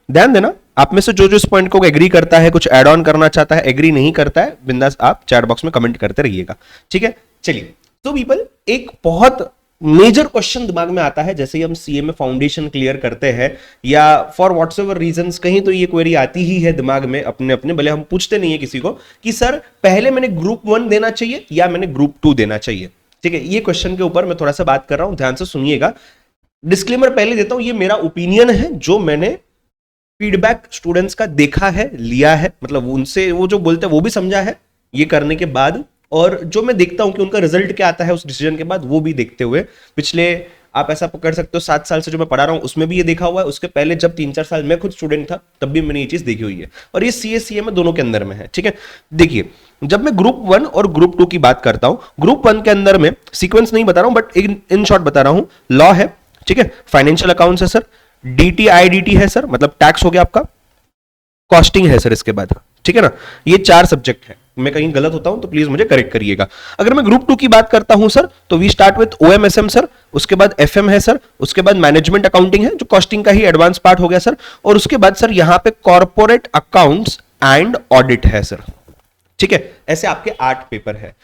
ध्यान देना, आप में से जो जो इस पॉइंट को एग्री करता है, कुछ ऐड ऑन करना चाहता है, एग्री नहीं करता है, बिंदास आप चैट बॉक्स में कमेंट करते रहिएगा, ठीक है। चलिए, तो पीपल एक बहुत मेजर क्वेश्चन दिमाग में आता है जैसे ही हम सीएमए फाउंडेशन क्लियर करते हैं या फॉर व्हाट्सएवर रीजंस कहीं तो ये क्वेरी आती ही है दिमाग में अपने अपने, भले हम पूछते नहीं है किसी को कि सर पहले मैंने ग्रुप 1 देना चाहिए या मैंने ग्रुप 2 देना चाहिए, ठीक है। ये क्वेश्चन के ऊपर मैं थोड़ा सा बात कर रहा हूं, ध्यान से सुनिएगा। डिस्क्लेमर पहले देता हूं, ये मेरा ओपिनियन है, जो मैंने फीडबैक स्टूडेंट्स का देखा है, लिया है, मतलब उनसे वो जो बोलते हैं वो भी समझा है ये करने के बाद, और जो मैं देखता हूं कि उनका रिजल्ट क्या आता है उस डिसीजन के बाद, वो भी देखते हुए। पिछले आप ऐसा पकड़ सकते हो 7 साल से जो मैं पढ़ा रहा हूं उसमें भी ये देखा हुआ है, उसके पहले जब 3-4 साल मैं खुद स्टूडेंट था तब भी मैंने ये चीज देखी हुई है, और ये सीए में दोनों के अंदर में है, ठीक है। देखिए, जब मैं ग्रुप 1 और ग्रुप 2 की बात करता हूं, ग्रुप 1 के अंदर में सीक्वेंस नहीं बता रहा हूं बट इन शॉर्ट बता रहा हूं, लॉ है, ठीक है, फाइनेंशियल अकाउंट्स है सर, डीटीआईडीटी है सर, मतलब टैक्स हो गया आपका, कॉस्टिंग है सर इसके बाद, ठीक है ना। ये 4 सब्जेक्ट है, मैं कहीं गलत होता हूं तो प्लीज मुझे करेक्ट करिएगा। अगर मैं ग्रुप 2 की बात करता हूं सर, तो वी स्टार्ट विद ओएमएसएम सर, उसके बाद एफएम है सर, उसके बाद मैनेजमेंट अकाउंटिंग है जो कॉस्टिंग का ही एडवांस पार्ट हो गया सर, और उसके बाद सर यहां पे कॉर्पोरेट अकाउंट्स एंड ऑडिट है सर, ठीक है। ऐसे आपके 8 पेपर है।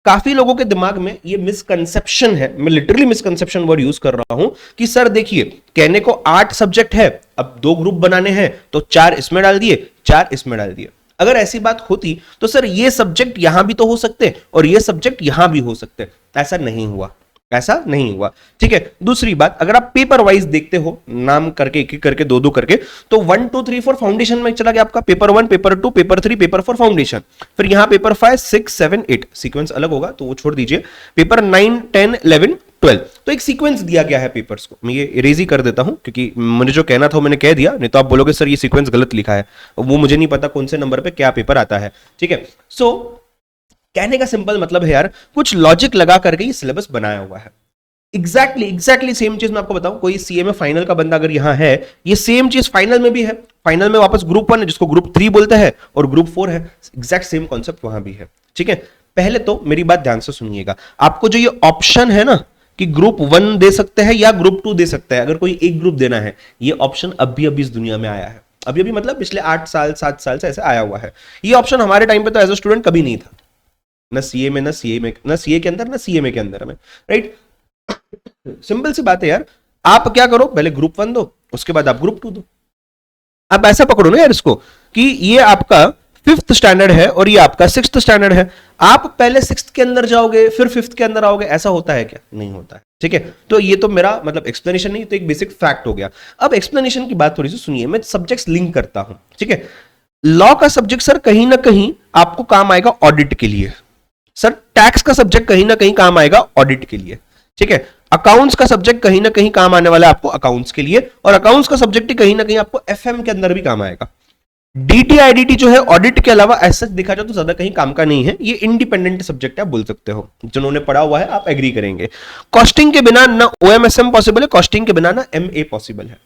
काफी लोगों के दिमाग में ये मिसकंसेप्शन है, मैं लिटरली मिसकंसेप्शन वर्ड यूज कर रहा हूं कि सर देखिए कहने को 8 सब्जेक्ट है, अब 2 ग्रुप बनाने हैं तो 4 इसमें डाल दिए, 4 इसमें डाल दिए। अगर ऐसी बात होती तो सर ये सब्जेक्ट यहां भी तो हो सकते और ये सब्जेक्ट यहां भी हो सकते, ऐसा नहीं हुआ, ऐसा नहीं हुआ, ठीक है। दूसरी बात, अगर आप पेपर वाइज देखते हो, नाम करके एक एक करके 2-2 करके, तो 1 2 3 4 फाउंडेशन में चला गया आपका, paper 1 paper 2 paper 3 paper 4 foundation, फिर यहां पेपर 5 6 7 8 सीक्वेंस अलग होगा तो वो छोड़ दीजिए, पेपर 9 10 11 12, तो एक सीक्वेंस दिया गया है पेपर्स को। मैं ये इरेज ही कर देता हूं क्योंकि मुझे जो कहना था मैंने कह दिया, नहीं तो आप बोलोगे सर ये सीक्वेंस गलत लिखा है, वो मुझे नहीं पता कौन से नंबर पे क्या पेपर आता है, ठीक है। सो कहने का सिंपल मतलब है यार, कुछ लॉजिक लगा करके ये सिलेबस बनाया हुआ है। एग्जैक्टली सेम चीज मैं आपको बताऊं, कोई सीएमए फाइनल का बंदा अगर यहां है, ये सेम चीज फाइनल में भी है, फाइनल में वापस ग्रुप 1 है जिसको ग्रुप 3 बोलते हैं, और ग्रुप 4 है, एग्जैक्ट सेम कॉन्सेप्ट वहां भी है, ठीक है। पहले तो मेरी बात ध्यान से सुनिएगा, आपको जो ये ऑप्शन है ना कि ग्रुप 1 दे सकते हैं या ग्रुप 2 दे सकते हैं, अगर कोई एक ग्रुप देना है, ये ऑप्शन अभी अभी इस दुनिया में आया है, अभी अभी मतलब पिछले 8 साल 7 साल से ऐसे आया हुआ है। ये ऑप्शन हमारे टाइम पे तो एज अ स्टूडेंट कभी नहीं था, ना सीए में, ना सीए के अंदर, ना सीएमए के अंदर में, राइट। सिंपल सी बात है यार, आप क्या करो, पहले ग्रुप 1 दो, उसके बाद आप ग्रुप 2 दो। आप ऐसा पकड़ो ना यार इसको कि ये आपका 5th स्टैंडर्ड है और ये आपका 6th स्टैंडर्ड है, आप पहले 6th के अंदर जाओगे फिर 5th के अंदर आओगे, ऐसा होता है क्या? नहीं होता है, ठीक है। तो ये तो मेरा मतलब एक्सप्लेनेशन नहीं, तो एक बेसिक फैक्ट हो गया। अब एक्सप्लेनेशन की बात थोड़ी सी सुनिए, मैं सब्जेक्ट्स लिंक करता हूं, ठीक है। लॉ का सब्जेक्ट सर कहीं ना कहीं आपको काम आएगा ऑडिट के लिए, सर टैक्स का सब्जेक्ट कहीं ना कहीं काम आएगा ऑडिट के लिए, ठीक है। अकाउंट्स का सब्जेक्ट कहीं ना कहीं काम आने वाला है आपको अकाउंट्स के लिए, और अकाउंट्स का सब्जेक्ट कहीं ना कहीं आपको एफएम के अंदर भी काम आएगा। डीटीआईडीटी जो है ऑडिट के अलावा ऐसा देखा जाए तो ज्यादा कहीं काम का नहीं है, ये इंडिपेंडेंट सब्जेक्ट है, आप बोल सकते हो, जिन्होंने पढ़ा हुआ है आप एग्री करेंगे। कॉस्टिंग के बिना ना ओएमएसएम पॉसिबल है, कॉस्टिंग के बिना ना एमए पॉसिबल है,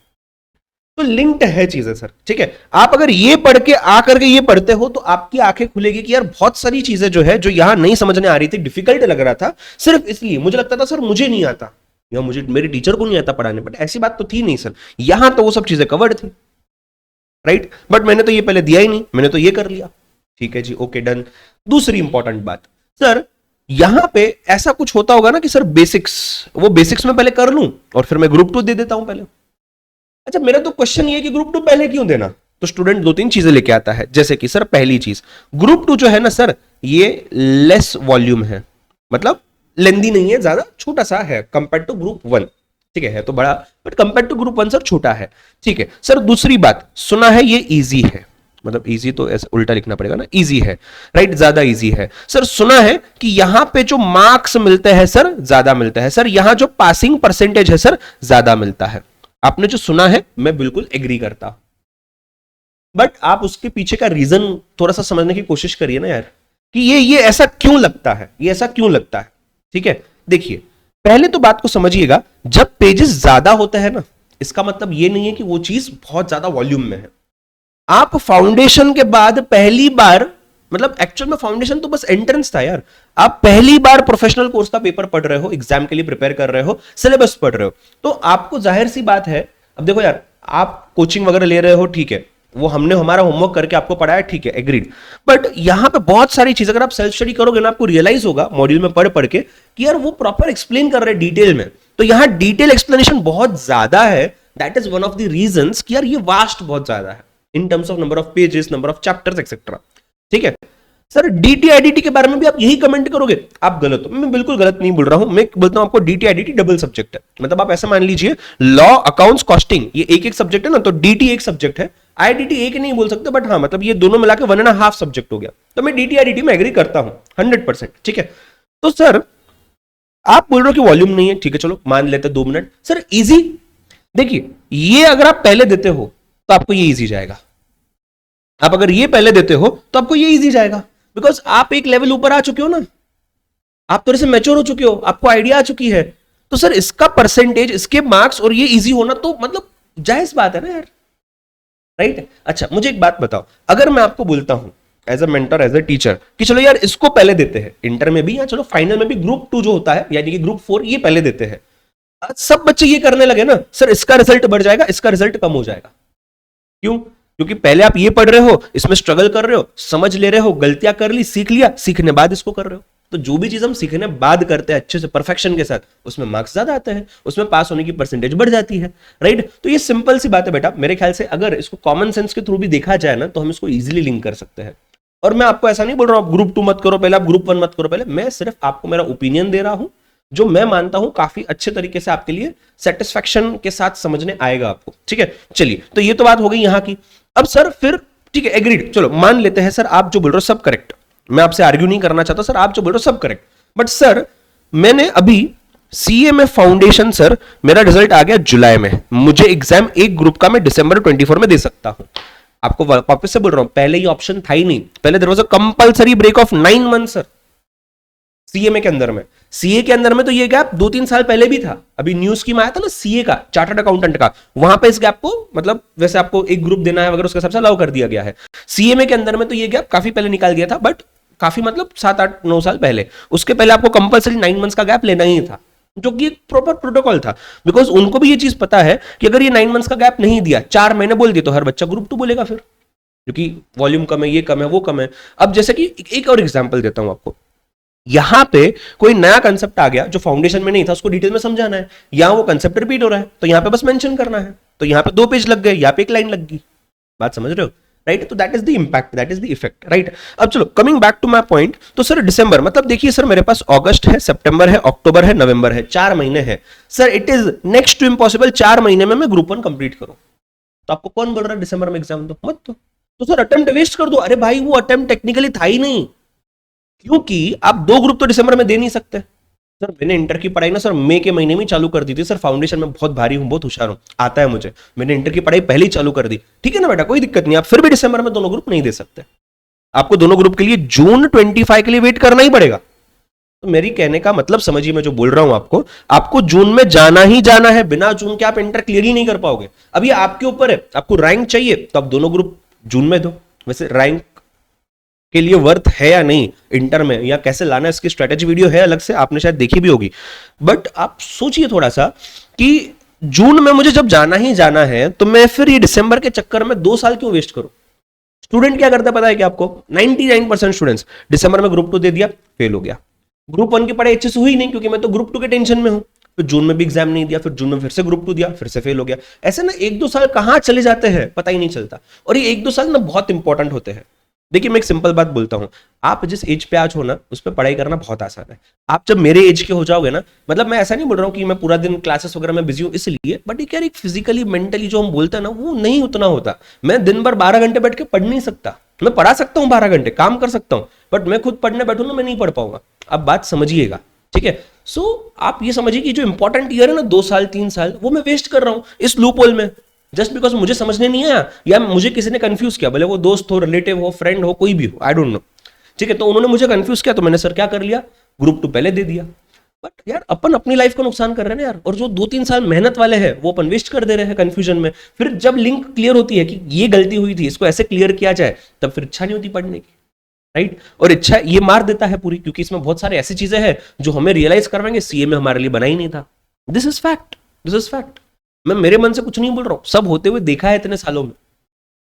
तो लिंक्ड है चीजें सर, ठीक है। आप अगर ये पढ़ के आकर के ये पढ़ते हो तो आपकी आंखें खुलेगी कि यार बहुत सारी चीजें जो है जो यहां नहीं समझने आ रही थी, डिफिकल्ट लग रहा था, सिर्फ इसलिए मुझे लगता था सर मुझे नहीं आता या मुझे मेरे टीचर को नहीं आता पढ़ाने, बट ऐसी बात तो थी नहीं सर, यहां तो वो सब चीजें कवर्ड थी, राइट। बट मैंने तो ये पहले दिया ही नहीं, मैंने तो ये कर लिया, ठीक है जी, ओके डन। दूसरी इंपॉर्टेंट बात सर, यहां पे ऐसा कुछ होता होगा ना कि सर बेसिक्स, वो बेसिक्स में पहले कर लूं और फिर मैं ग्रुप 2 दे देता हूं पहले। अच्छा, मेरा तो क्वेश्चन ये है कि ग्रुप 2 पहले क्यों देना? तो स्टूडेंट 2-3 चीजें लेके आता है, जैसे कि सर पहली चीज, ग्रुप 2 जो है ना सर, ये लेस वॉल्यूम है, मतलब लेंदी नहीं है, ज्यादा छोटा सा है कंपेयर टू ग्रुप 1, ठीक है तो बड़ा, but compare to group 1 sir छोटा है, ठीक है सर। दूसरी बात, सुना है ये इजी है, मतलब इजी तो ऐसे उल्टा लिखना पड़ेगा ना, इजी है, राइट, ज्यादा इजी है सर। सुना है कि यहां पे जो मार्क्स मिलते हैं सर ज्यादा मिलता है सर, यहां जो पासिंग परसेंटेज है सर ज्यादा मिलता है। आपने जो सुना है मैं बिल्कुल एग्री करता, बट आप उसके पीछे का रीजन थोड़ा सा समझने की कोशिश करिए ना यार, कि ये ऐसा क्यों लगता है, ये ऐसा क्यों लगता है, ठीक है। देखिए पहले तो बात को समझिएगा, जब पेजेस ज्यादा होते हैं ना, इसका मतलब ये नहीं है कि वो चीज बहुत ज्यादा वॉल्यूम में है। आप फाउंडेशन के बाद पहली बार, मतलब एक्चुअल में फाउंडेशन तो बस एंट्रेंस था यार, आप पहली बार प्रोफेशनल कोर्स का पेपर पढ़ रहे हो, एग्जाम के लिए प्रिपेयर कर रहे हो, सिलेबस पढ़ रहे हो, तो आपको जाहिर सी बात है, अब देखो यार आप कोचिंग वगैरह ले रहे हो, ठीक है, वो हमने हमारा होमवर्क करके आपको पढ़ाया, ठीक है, एग्रीड। बट यहां पे बहुत सारी चीज अगर आप सेल्फ स्टडी करोगे ना, आपको रियलाइज होगा मॉड्यूल में पढ़ पढ़ के कि यार वो प्रॉपर एक्सप्लेन कर रहे हैं डिटेल में, तो यहां डिटेल एक्सप्लेनेशन बहुत ज्यादा है। That is one of the reasons कि यार ये वास्ट बहुत ज्यादा है in terms of number of pages, number of chapters etcetera. ठीक है सर, डीटीआईडीटी के बारे में भी आप यही कमेंट करोगे, आप गलत हो। मैं बिल्कुल गलत नहीं बोल रहा हूं, मैं बोलता हूं आपको डीटीआईडीटी डबल सब्जेक्ट है। मतलब आप ऐसा मान लीजिए लॉ, अकाउंट्स, कॉस्टिंग ये एक एक सब्जेक्ट है ना, तो डीटी एक सब्जेक्ट है, आईडीटी एक नहीं बोल सकते, बट हाँ मतलब ये दोनों मिला के 1.5 सब्जेक्ट हो गया। तो मैं डीटीआईडीटी में एग्री करता हूं 100%। ठीक है, तो सर आप बोल रहे हो कि वॉल्यूम नहीं है, ठीक है चलो मान लेते 2 मिनट। सर इजी, देखिए ये अगर आप पहले देते हो तो आपको ये इजी जाएगा, आप अगर ये पहले देते हो तो आपको ये इजी जाएगा, बिकॉज आप एक लेवल ऊपर आ चुके हो ना, आप थोड़े से मैच्योर हो चुके हो, आपको आइडिया आ चुकी है। तो सर इसका परसेंटेज, इसके मार्क्स और ये इजी होना तो मतलब जायज बात है ना यार, राइट? अच्छा मुझे एक बात बताओ, अगर मैं आपको बोलता हूं as a mentor, as a teacher कि चलो यार इसको पहले देते हैं, इंटर में भी या चलो फाइनल में भी ग्रुप 2 जो होता है यानी कि ग्रुप 4 ये पहले देते हैं, सब बच्चे ये करने लगे ना, सर इसका रिजल्ट बढ़ जाएगा, इसका रिजल्ट कम हो जाएगा। क्यों? क्योंकि पहले आप ये पढ़ रहे हो, इसमें स्ट्रगल कर रहे हो, समझ ले रहे हो, गलतियां कर ली, सीख लिया, सीखने बाद इसको कर रहे हो। तो जो भी चीज हम सीखने बाद करते हैं अच्छे से परफेक्शन के साथ, उसमें मार्क्स ज्यादा आते हैं, उसमें पास होने की परसेंटेज बढ़ जाती है, राइट? तो ये सिंपल सी बात है बेटा। मेरे ख्याल से अगर इसको कॉमन सेंस के थ्रू भी देखा जाए ना, तो हम इसको इजीली लिंक कर सकते हैं। और मैं आपको ऐसा नहीं बोल रहा हूं आप ग्रुप 2 मत करो पहले, आप ग्रुप 1 मत करो पहले, मैं सिर्फ आपको मेरा ओपिनियन दे रहा हूं जो मैं मानता हूं काफी अच्छे तरीके से आपके लिए सेटिस्फैक्शन के साथ समझने आएगा आपको। ठीक है, चलिए तो ये तो बात हो गई यहां की। अब सर फिर ठीक है एग्रीड, चलो मान लेते हैं सर आप जो बोल रहे हो सब करेक्ट, मैं आपसे आर्ग्यू नहीं करना चाहता, सर आप जो बोल रहे हो सब करेक्ट। बट सर मैंने अभी सीएमए फाउंडेशन, सर मेरा रिजल्ट आ गया जुलाई में, मुझे एग्जाम एक ग्रुप का मैं दिसंबर 24 में दे सकता हूं। आपको वापस से बोल रहा हूं, पहले ये ऑप्शन था ही नहीं, पहले there was a compulsory break of 9 month sir CMA के अंदर में। सीए के अंदर में तो ये गैप 2-3 साल पहले भी था, अभी न्यूज स्कीम आया था ना सीए का, चार्टर्ड अकाउंटेंट का, वहां पे इस गैप को मतलब वैसे आपको एक ग्रुप देना है वगैरह उसके हिसाब से अलाउ कर दिया गया है। सीएमए के अंदर में तो ये गैप काफी पहले निकाल दिया था, बट काफी मतलब 7-8-9 साल पहले। उसके पहले आपको कंपलसरी 9 मंथ्स का गैप लेना ही था, जो कि एक प्रॉपर प्रोटोकॉल था, बिकॉज उनको भी ये चीज पता है कि अगर ये 9 मंथ्स का गैप नहीं दिया, 4 महीने बोल दिए, तो हर बच्चा ग्रुप 2 बोलेगा फिर, क्योंकि वॉल्यूम कम है, ये कम है, वो कम है। अब जैसे कि एक और एग्जाम्पल देता हूं आपको, यहां पे कोई नया कंसेप्ट आ गया जो फाउंडेशन में नहीं था, उसको डिटेल में समझाना है, यहां वो कंसेप्ट रिपीट हो रहा है, तो यहां पे बस मेंशन करना है, तो यहां पे 2 पेज लग गए, यहां पे 1 लाइन लग गई। बात समझ रहे हो, राइट? तो that is the impact, that is the effect, right? अब चलो coming back to my point, तो सर दिसंबर मतलब देखिए सर मेरे पास अगस्त है, सितंबर है, अक्टूबर है, नवंबर है, 4 महीने हैं sir. It is next to impossible 4 महीने में मैं ग्रुप 1 कंप्लीट करूं। तो आपको कौन बोल रहा है दिसंबर में एग्जाम दो? मत दो। तो सर अटेम्प्ट वेस्ट कर दो। अरे भाई वो अटेम्प्ट टेक्निकली था ही नहीं, क्योंकि आप 2 ग्रुप तो दिसंबर में दे नहीं सकते। सर मैंने इंटर की पढ़ाई ना सर मई के महीने में चालू कर दी थी सर, फाउंडेशन में बहुत भारी हूं, बहुत होशियार हूं, आता है मुझे, मैंने इंटर की पढ़ाई पहले ही चालू कर दी। ठीक है ना बेटा, कोई दिक्कत नहीं, आप फिर भी दिसंबर में दोनों ग्रुप नहीं दे सकते, आपको दोनों ग्रुप के लिए जून 25 के लिए वेट करना ही पड़ेगा। तो मेरी कहने का मतलब समझिए, मैं जो बोल रहा हूं आपको जून में जाना ही जाना है, बिना जून के आप इंटर क्लियर ही नहीं कर पाओगे। अब ये आपके ऊपर है, आपको रैंक चाहिए तो आप दोनों ग्रुप जून में दो। वैसे रैंक के लिए वर्थ है या नहीं इंटर में, या कैसे लाना है इसकी स्ट्रेटेजी वीडियो है अलग से, आपने शायद देखी भी होगी। बट आप सोचिए थोड़ा सा कि जून में मुझे जब जाना ही जाना है, तो मैं फिर ये दिसंबर के चक्कर में 2 साल क्यों वेस्ट करूं? स्टूडेंट क्या करता है पता है क्या आपको? 99% स्टूडेंट्स दिसंबर में ग्रुप 2 दे दिया, फेल हो गया। ग्रुप 1 की पढ़ाई अच्छे से हुई नहीं, क्योंकि मैं तो ग्रुप 2 के टेंशन में हूं, फिर जून में भी एग्जाम नहीं दिया, फिर जून में फिर से ग्रुप 2 दिया, फिर से फेल हो गया। ऐसे ना 1-2 साल कहां चले जाते हैं पता ही नहीं चलता, और ये 1-2 साल ना बहुत इंपॉर्टेंट होते हैं। देखिए मैं एक सिंपल बात बोलता हूं, आप जिस एज पे आज हो ना, उस पर पढ़ाई करना बहुत आसान है। आप जब मेरे एज के हो जाओगे ना, मतलब मैं ऐसा नहीं बोल रहा हूं कि मैं पूरा दिन क्लासेस वगैरह में बिजी हूं इसलिए, बट एक यार एक फिजिकली मेंटली जो हम बोलते हैं ना, वो नहीं उतना होता। मैं दिन भर 12 घंटे बैठ के पढ़ नहीं सकता, मैं पढ़ा सकता हूं 12 घंटे, काम कर सकता हूं, बट मैं खुद पढ़ने बैठूं ना, मैं नहीं पढ़ पाऊंगा। अब बात समझिएगा, ठीक है? सो आप ये समझिए कि जो इंपॉर्टेंट ईयर है ना 2 साल 3 साल, वो मैं वेस्ट कर रहा हूं इस लूप होल में, जस्ट बिकॉज मुझे समझने नहीं आया, या मुझे किसी ने कंफ्यूज किया, भले वो दोस्त हो, रिलेटिव हो, फ्रेंड हो, कोई भी हो, आई डोंट नो। ठीक है, तो उन्होंने मुझे कंफ्यूज किया, तो मैंने सर क्या कर लिया, ग्रुप 2 पहले दे दिया। बट यार अपन अपनी लाइफ को नुकसान कर रहे हैं ना यार, और जो 2-3 साल मेहनत वाले हैं वो अपन वेस्ट कर दे रहे हैं कंफ्यूजन में। फिर जब लिंक क्लियर होती है कि ये गलती हुई थी, इसको ऐसे क्लियर किया जाए, तब फिर इच्छा नहीं होती पढ़ने की, राइट? और इच्छा ये मार देता है पूरी, क्योंकि इसमें बहुत सारी ऐसी चीजें हैं जो हमें रियलाइज करवाएंगे सीए में हमारे लिए बना ही नहीं था। This is fact, this is fact. मैं मेरे मन से कुछ नहीं बोल रहा हूं, सब होते हुए देखा है इतने सालों में,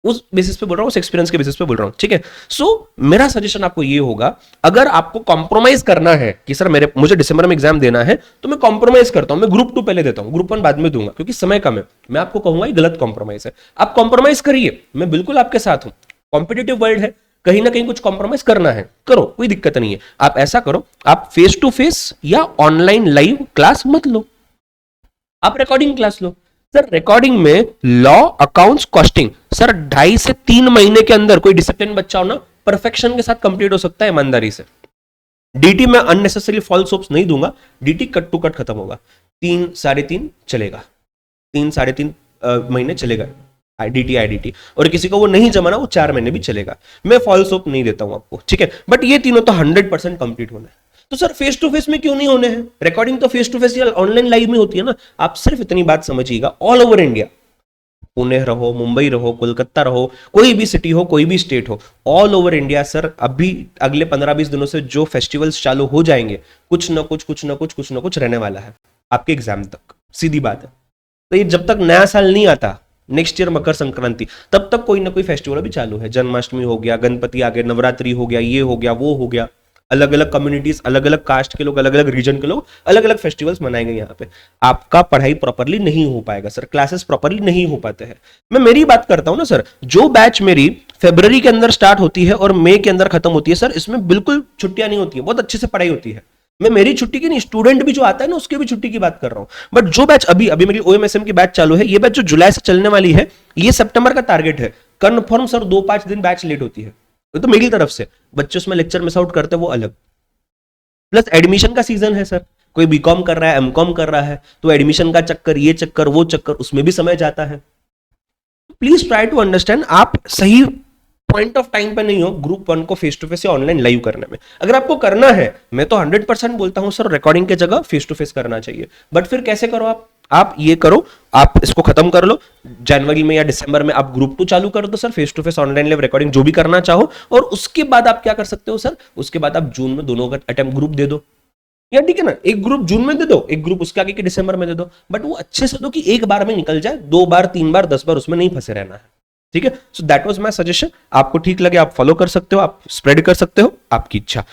उस बेसिस पे बोल रहा हूं, उस एक्सपीरियंस के बेसिस पे बोल रहा हूं, ठीक है। सो मेरा सजेशन आपको ये होगा, अगर आपको कॉम्प्रोमाइज करना है कि सर मुझे दिसंबर में एग्जाम देना है, तो मैं कॉम्प्रोमाइज करता हूं, मैं ग्रुप 2 पहले देता हूं, ग्रुप 1 बाद में दूंगा, क्योंकि समय कम है। मैं आपको कहूंगा ये गलत कॉम्प्रोमाइज है, आप कॉम्प्रोमाइज करिए, मैं बिल्कुल आपके साथ हूं। कॉम्पिटेटिव वर्ल्ड है, कहीं ना कहीं कुछ कॉम्प्रोमाइज करना है, करो, कोई दिक्कत नहीं है। आप ऐसा करो, आप फेस टू फेस या ऑनलाइन लाइव क्लास मत लो, आप रिकॉर्डिंग क्लास लो। सर रिकॉर्डिंग में लॉ, अकाउंट्स, कॉस्टिंग, सर 2.5 से 3 महीने के अंदर कोई डिसिप्लिन बच्चा हो ना, परफेक्शन के साथ कंप्लीट हो सकता है, ईमानदारी से। डीटी में अननेसेसरी फॉल्स होप्स नहीं दूंगा, डीटी कट टू कट खत्म होगा, 3-3.5 चलेगा, 3-3.5 महीने चलेगा आईडीटी आईडीटी, और किसी को वो नहीं जमाना वो 4 महीने भी चलेगा। मैं फॉल्स होप नहीं देता हूं आपको, ठीक है, बट ये तीनों तो 100% कंप्लीट होना है। तो सर फेस टू फेस में क्यों नहीं होने हैं? रिकॉर्डिंग तो फेस टू फेस या ऑनलाइन लाइव में होती है ना। आप सिर्फ इतनी बात समझिएगा, ऑल ओवर इंडिया, पुणे रहो, मुंबई रहो, कोलकाता रहो, कोई भी सिटी हो, कोई भी स्टेट हो, ऑल ओवर इंडिया सर अभी अगले 15-20 दिनों से जो फेस्टिवल्स चालू हो जाएंगे, कुछ ना कुछ रहने वाला है आपके एग्जाम तक, सीधी बात है। तो ये जब तक नया साल नहीं आता, नेक्स्ट ईयर मकर संक्रांति, तब तक कोई ना कोई फेस्टिवल अभी चालू है। जन्माष्टमी हो गया, गणपति आ गए, नवरात्रि हो गया, ये हो गया, वो हो गया, अलग अलग कम्युनिटीज, अलग अलग कास्ट के लोग, अलग अलग रीजन के लोग अलग अलग फेस्टिवल्स मनाएंगे यहाँ पे। आपका पढ़ाई प्रॉपरली नहीं हो पाएगा सर, क्लासेस प्रॉपरली नहीं हो पाते हैं। मैं मेरी बात करता हूं ना सर, जो बैच मेरी फरवरी के अंदर स्टार्ट होती है और मई के अंदर खत्म होती है सर, इसमें बिल्कुल छुट्टियां नहीं होती है, बहुत अच्छे से पढ़ाई होती है। मैं मेरी छुट्टी की नहीं, स्टूडेंट भी जो आता है ना उसके भी छुट्टी की बात कर रहा हूं। बट जो बैच अभी अभी मेरी ओएमएसएम की बैच चालू है, ये बैच जो जुलाई से चलने वाली है, ये सितंबर का टारगेट है। कन्फर्म सर 2-5 दिन बैच लेट होती है, तो मेरी तरफ से बच्चे उसमें लेक्चर मिस आउट करते हैं, वो अलग। प्लस एडमिशन का सीजन है सर, कोई बीकॉम कर रहा है, एमकॉम कर रहा है, तो एडमिशन का चक्कर, ये चक्कर, वो चक्कर, उसमें भी समय जाता है। प्लीज ट्राई टू अंडरस्टैंड, आप सही पॉइंट ऑफ टाइम पे नहीं हो ग्रुप 1 को फेस टू फेस या ऑनलाइन लाइव करने में। अगर आपको करना है, मैं तो 100% बोलता हूं सर रिकॉर्डिंग की जगह फेस टू फेस करना चाहिए। बट फिर कैसे करो आप ये करो, आप इसको खत्म कर लो, जनवरी में या दिसंबर में आप ग्रुप 2 चालू कर दो sir, face to face online live recording जो भी करना चाहो। और उसके बाद आप क्या कर सकते हो सर, उसके बाद आप जून में दोनों का अटेम्प्ट ग्रुप दे दो, या ठीक है ना, एक ग्रुप जून में दे दो, एक ग्रुप उसके आगे के दिसंबर में दे दो। बट वो अच्छे से दो कि एक बार में निकल जाए, 2 बार 3 बार 10 बार उसमें नहीं फंसे रहना है, ठीक है। So that was my suggestion, आपको ठीक लगे आप फॉलो कर सकते हो, आप स्प्रेड कर सकते हो, आपकी इच्छा।